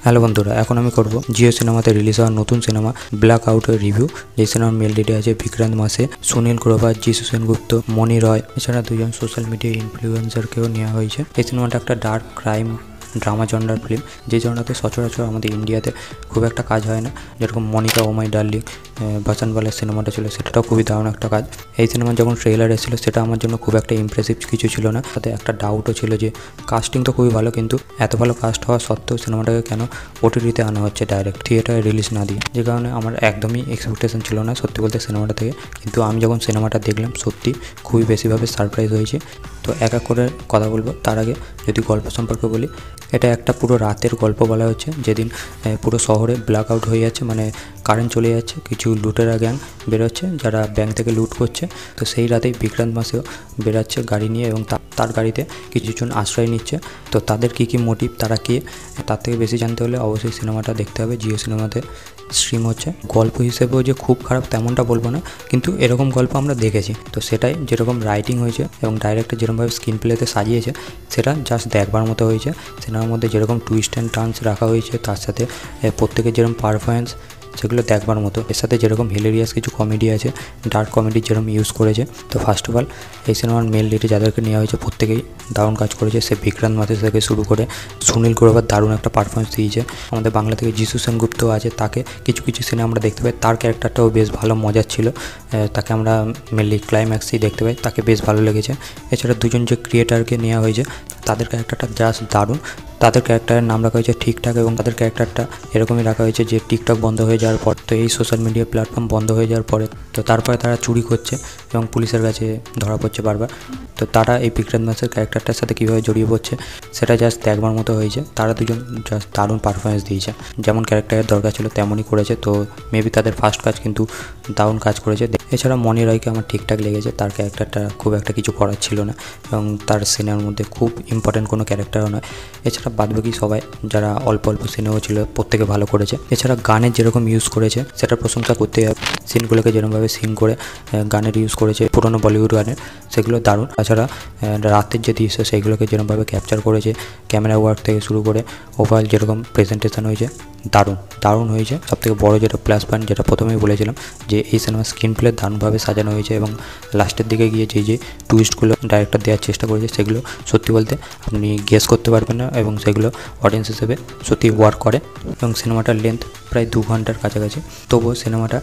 Hello বন্ধুরা, এখন আমি করব জিও সিনেমাতে রিলিজ হওয়া নতুন সিনেমা ব্ল্যাক আউটের রিভিউ। যে সিনেমার মেল লিডে আছে বিক্রান্ত মাসে, সুনীল গ্রোভার, যিশু সেনগুপ্ত, মনি রয়, এছাড়া দুজন সোশ্যাল মিডিয়া ইনফ্লুয়েন্সারকেও নেওয়া হয়েছে। এই সিনেমাটা একটা ডার্ক ক্রাইম ড্রামা জনরার ফিল্ম, যে জনরাতে সচরাচর আমাদের ইন্ডিয়াতে খুব একটা কাজ হয় না। যেরকম মনিকা ও মাই ডার্লিং, বাসানওয়ালার সিনেমাটা ছিল, সেটাও খুবই দারুণ একটা কাজ। এই সিনেমার যখন ট্রেলার এসেছিলো সেটা আমার জন্য খুব একটা ইমপ্রেসিভ কিছু ছিল না। তাতে একটা ডাউটও ছিল যে কাস্টিং তো খুবই ভালো, কিন্তু এত ভালো কাস্ট হওয়া সত্ত্বেও সিনেমাটাকে কেন ওটিটিতে আনা হচ্ছে ডাইরেক্ট, থিয়েটারে রিলিজ না দিয়ে, যে কারণে আমার একদমই এক্সপেকটেশন ছিল না সত্যি বলতে সিনেমাটা থেকে। কিন্তু আমি যখন সিনেমাটা দেখলাম সত্যি খুবই বেশিভাবে সারপ্রাইজ হয়েছে। তো এক এক করে কথা বলবো। তার আগে যদি গল্প সম্পর্কে বলি, এটা একটা পুরো রাতের গল্প বলা হচ্ছে, যেদিন পুরো শহরে ব্ল্যাক আউট হয়ে যাচ্ছে, মানে কারেন্ট চলে যাচ্ছে। কিছু লুটেরা গ্যাং বেরোচ্ছে যারা ব্যাংক থেকে লুট করছে। তো সেই রাতেই বিক্রান্ত মাসেও বেরোচ্ছে গাড়ি নিয়ে, এবং তার গাড়িতে কিছুজন আশ্রয় নিচ্ছে। তো তাদের কী মোটিভ, তারা কে, তার থেকে বেশি জানতে হলে অবশ্যই সিনেমাটা দেখতে হবে। জিও সিনেমাতে স্ট্রিম হচ্ছে। গল্প হিসেবেও যে খুব খারাপ তেমনটা বলবো না, কিন্তু এরকম গল্প আমরা দেখেছি। তো সেটাই, যেরকম রাইটিং হয়েছে এবং ডাইরেক্টর যেরকমভাবে স্ক্রিন প্লেতে সাজিয়েছে, সেটা জাস্ট দেখবার মতো হয়েছে। সিনেমার মধ্যে যেরকম টুইস্ট অ্যান্ড টার্নস রাখা হয়েছে, তার সাথে প্রত্যেকের যেরকম পারফরমেন্স, সেগুলো দেখবার মতো। এর সাথে যেরকম হিলেরিয়াস কিছু কমেডি আছে, ডার্ক কমেডি যেরকম ইউজ করেছে। তো ফার্স্ট অফ অল এই সিনেমার মেল লিডে যাদেরকে নেওয়া হয়েছে প্রত্যেকেই দারুণ কাজ করেছে। সে বিক্রান্ত মাসে থেকে শুরু করে সুনীল গ্রোভার দারুণ একটা পারফরমেন্স দিয়েছে। আমাদের বাংলা থেকে যিশু সেনগুপ্ত আছে, তাকে কিছু কিছু সিনে আমরা দেখতে পাই, তার ক্যারেক্টারটাও বেশ ভালো মজার ছিল। তাকে আমরা মেনলি ক্লাইম্যাক্সেই দেখতে পাই, তাকে বেশ ভালো লেগেছে। এছাড়া দুজন যে ক্রিয়েটারকে নেওয়া হয়েছে, তাদের ক্যারেক্টারটা জাস্ট দারুণ। তাদের ক্যারেক্টারের নাম রাখা হয়েছে ঠিকঠাক, এবং তাদের ক্যারেক্টারটা এরকমই রাখা হয়েছে যে টিকটক বন্ধ হয়ে যাওয়ার পর, তো এই সোশ্যাল মিডিয়া প্ল্যাটফর্ম বন্ধ হয়ে যাওয়ার পরে, তো তারপরে তারা চুরি করছে এবং পুলিশের কাছে ধরা পড়ছে বারবার। তো তারা এই বিক্রান্ত মাসের ক্যারেক্টারটার সাথে কীভাবে জড়িয়ে পড়ছে সেটা জাস্ট দেখবার মতো হয়েছে। তারা দুজন জাস্ট দারুণ পারফরমেন্স দিয়েছে, যেমন ক্যারেক্টারের দরকার ছিল তেমনই করেছে। তো মেবি তাদের ফার্স্ট কাজ, কিন্তু দারুণ কাজ করেছে। এছাড়া মনি রয়কে আমার ঠিকঠাক লেগেছে, তার ক্যারেক্টারটা খুব একটা কিছু করার ছিল না, এবং তার সিনেমার মধ্যে খুব ইম্পর্টেন্ট কোনো ক্যারেক্টারও নয়। এছাড়া বাদবাকি সবাই যারা অল্প অল্প সিনেও ছিল প্রত্যেকে ভালো করেছে। এছাড়া গানের যেরকম ইউজ করেছে সেটা প্রশংসা করতে হবে। সিনগুলোকে যেরকমভাবে সিন করে গানের ইউজ করেছে পুরোনো বলিউড গানের, সেগুলো দারুণ। তাছাড়া রাতের যে দৃশ্য সেইগুলোকে যেরকমভাবে ক্যাপচার করেছে, ক্যামেরা ওয়ার্ক থেকে শুরু করে ওভারঅল যেরকম প্রেজেন্টেশন হয়েছে, দারুণ হয়েছে। সবথেকে বড় যেটা প্লাস পয়েন্ট, যেটা প্রথমেই বলেছিলাম, যে এই সিনেমার স্ক্রিন প্লে দারুণভাবে সাজানো হয়েছে, এবং লাস্টের দিকে গিয়ে যে টুইস্টগুলো ডাইরেক্টর দেওয়ার চেষ্টা করেছে, সেগুলো সত্যি বলতে আপনি গেস করতে পারবেন না, এবং সেগুলো অডিয়েন্স হিসেবে সত্যি ওয়ার্ক করে। এবং সিনেমাটার লেন্থ প্রায় 2 ঘন্টার কাছাকাছি, তবুও সিনেমাটা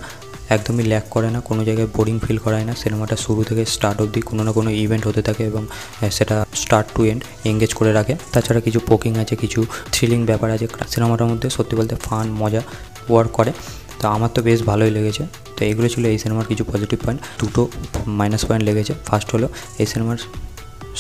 একদমই ল্যাক করে না, কোনো জায়গায় বোরিং ফিল করায় না। সিনেমাটা শুরু থেকে স্টার্ট অবধি কোনো না কোনো ইভেন্ট হতে থাকে, এবং সেটা স্টার্ট টু এন্ড এঙ্গেজ করে রাখে। তাছাড়া কিছু পোকিং আছে, কিছু থ্রিলিং ব্যাপার আছে সিনেমাটার মধ্যে, সত্যি বলতে ফান মজা ওয়ার্ক করে। তো আমার তো বেশ ভালোই লেগেছে। তো এগুলো ছিল এই সিনেমার কিছু পজিটিভ পয়েন্ট। দুটো মাইনাস পয়েন্ট লেগেছে। ফার্স্ট হলো এই সিনেমার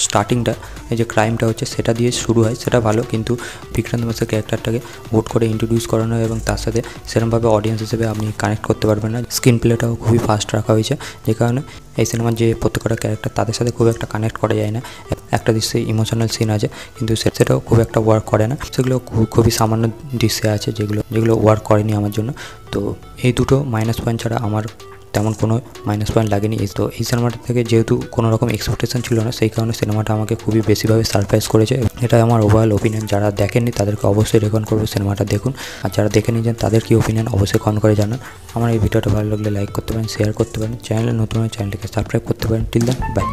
স্টার্টিংটা, এই যে ক্রাইমটা হচ্ছে সেটা দিয়ে শুরু হয়, সেটা ভালো, কিন্তু বিক্রান্ত মাসের ক্যারেক্টারটাকে হুট করে ইন্ট্রোডিউস করানো হয়, এবং তার সাথে সেরকমভাবে অডিয়েন্স হিসেবে আপনি কানেক্ট করতে পারবেন না। স্ক্রিন প্লেটাও খুবই ফাস্ট রাখা হয়েছে, যে কারণে এই সিনেমার যে প্রত্যেকটা ক্যারেক্টার তাদের সাথে খুব একটা কানেক্ট করা যায় না। একটা দৃশ্যে ইমোশনাল সিন আছে, কিন্তু সেটাও খুব একটা ওয়ার্ক করে না। সেগুলো খুবই সামান্য দৃশ্যে আছে যেগুলো ওয়ার্ক করেনি আমার জন্য। তো এই দুটো মাইনাস পয়েন্ট ছাড়া আমার তেমন কোনো মাইনাস পয়েন্ট লাগেনি। তো এই সিনেমাটা থেকে যেহেতু কোনো রকম এক্সপেকটেশন ছিল না, সেই কারণে সিনেমাটা আমাকে খুবই বেশিভাবে সারপ্রাইজ করেছে। এটা আমার ওভারঅল ওপিনিয়ন। যারা দেখেননি তাদেরকে অবশ্যই রেকমেন্ড করবো সিনেমাটা দেখুন, আর যারা দেখে নিয়েছেন তাদের কি ওপিনিয়ন অবশ্যই কমেন্ট করে জানান। আমার এই ভিডিওটা ভালো লাগলে লাইক করতে পারেন, শেয়ার করতে পারেন, চ্যানেলে নতুন হয়ে চ্যানেলটিকে সাবস্ক্রাইব করতে পারেন। Till then, by.